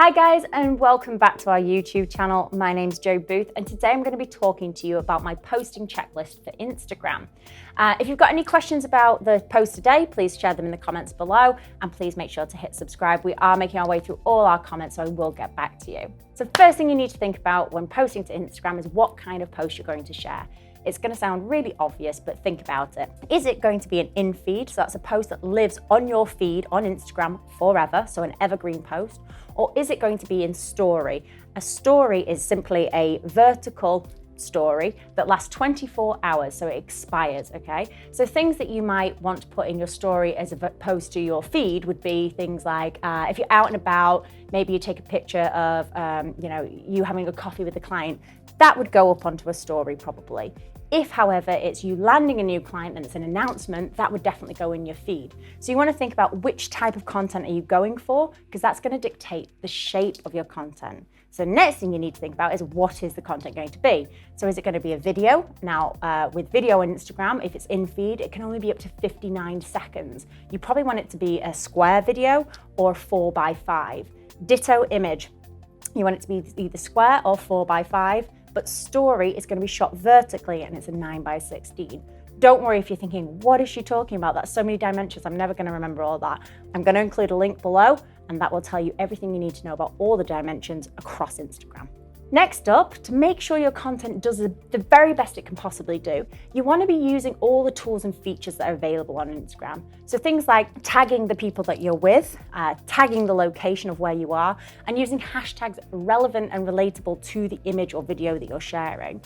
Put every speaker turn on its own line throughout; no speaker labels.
Hi guys, and welcome back to our YouTube channel. My name's Jo Booth, and today I'm going to be talking to you about my posting checklist for Instagram. If you've got any questions about the post today, please share them in the comments below, and please make sure to hit subscribe. We are making our way through all our comments, so I will get back to you. So first thing you need to think about when posting to Instagram is what kind of post you're going to share. It's going to sound really obvious, but think about it. Is it going to be an in-feed? So that's a post that lives on your feed on Instagram forever, so an evergreen post. Or is it going to be in story? A story is simply a vertical story that lasts 24 hours, so it expires, okay? So things that you might want to put in your story as opposed to your feed would be things like, if you're out and about, maybe you take a picture of, you having a coffee with a client, that would go up onto a story probably. If, however, it's you landing a new client and it's an announcement, that would definitely go in your feed. So you want to think about which type of content are you going for, because that's going to dictate the shape of your content. So next thing you need to think about is what is the content going to be? So is it going to be a video? Now, with video on Instagram, if it's in feed, it can only be up to 59 seconds. You probably want it to be a square video or 4x5. Ditto image. You want it to be either square or 4x5. But story is going to be shot vertically and it's a 9x16. Don't worry if you're thinking, what is she talking about? That's so many dimensions, I'm never going to remember all that. I'm going to include a link below, and that will tell you everything you need to know about all the dimensions across Instagram. Next up, to make sure your content does the very best it can possibly do, you want to be using all the tools and features that are available on Instagram. So things like tagging the people that you're with, tagging the location of where you are, and using hashtags relevant and relatable to the image or video that you're sharing.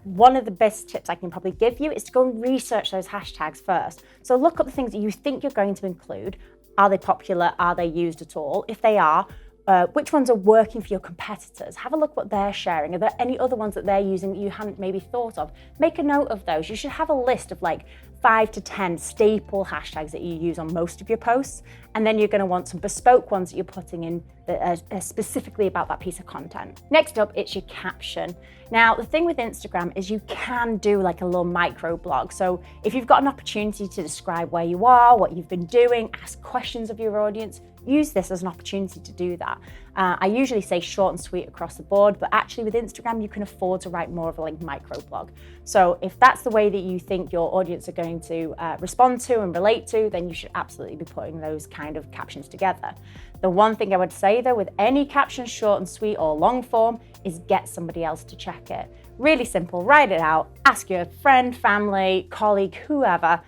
One of the best tips I can probably give you is to go and research those hashtags first. So look up the things that you think you're going to include. Are they popular? Are they used at all? If they are, which ones are working for your competitors? Have a look what they're sharing. Are there any other ones that they're using that you hadn't maybe thought of? Make a note of those. You should have a list of like 5 to 10 staple hashtags that you use on most of your posts. And then you're going to want some bespoke ones that you're putting in that are specifically about that piece of content. Next up, it's your caption. Now, the thing with Instagram is you can do like a little micro blog. So if you've got an opportunity to describe where you are, what you've been doing, ask questions of your audience, use this as an opportunity to do that. I usually say short and sweet across the board, but actually with Instagram, you can afford to write more of a like micro blog. So if that's the way that you think your audience are going to respond to and relate to, then you should absolutely be putting those kind of captions together. The one thing I would say though, with any caption, short and sweet or long form, is get somebody else to check it. Really simple, write it out, ask your friend, family, colleague, whoever,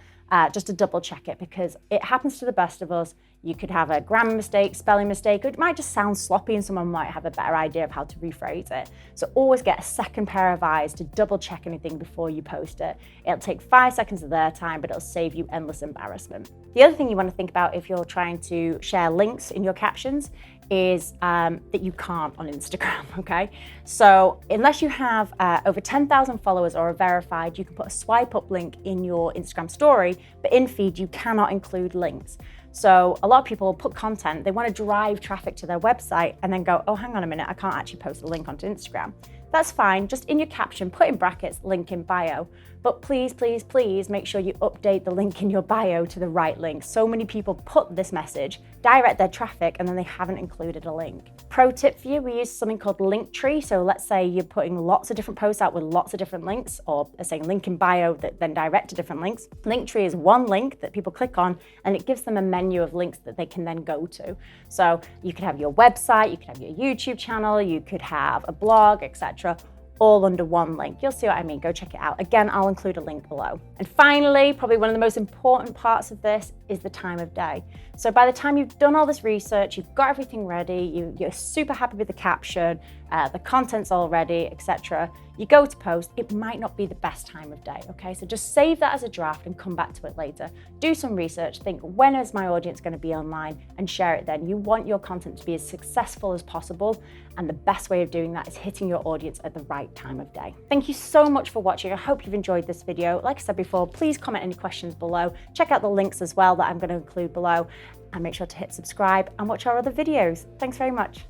just to double check it, because it happens to the best of us. You could have a grammar mistake, spelling mistake, or it might just sound sloppy and someone might have a better idea of how to rephrase it. So always get a second pair of eyes to double check anything before you post it. It'll take 5 seconds of their time, but it'll save you endless embarrassment. The other thing you want to think about if you're trying to share links in your captions is that you can't on Instagram, okay? So unless you have over 10,000 followers or are verified, you can put a swipe up link in your Instagram story, but in feed, you cannot include links. So a lot of people put content, they want to drive traffic to their website and then go, oh, hang on a minute, I can't actually post a link onto Instagram. That's fine, just in your caption, put in brackets, link in bio. But please, please, please make sure you update the link in your bio to the right link. So many people put this message, direct their traffic, and then they haven't included a link. Pro tip for you, we use something called Linktree. So let's say you're putting lots of different posts out with lots of different links, or saying link in bio that then direct to different links. Linktree is one link that people click on, and it gives them a menu of links that they can then go to. So you could have your website, you could have your YouTube channel, you could have a blog, etc., all under one link. You'll see what I mean. Go check it out. Again, I'll include a link below. And finally, probably one of the most important parts of this is the time of day. So by the time you've done all this research, you've got everything ready, you're super happy with the caption, the content's all ready, etc. You go to post, it might not be the best time of day, okay? So just save that as a draft and come back to it later. Do some research, think, when is my audience going to be online, and share it then. You want your content to be as successful as possible, and the best way of doing that is hitting your audience at the right time of day. Thank you so much for watching. I hope you've enjoyed this video. Like I said before, please comment any questions below. Check out the links as well that I'm going to include below, and make sure to hit subscribe and watch our other videos. Thanks very much.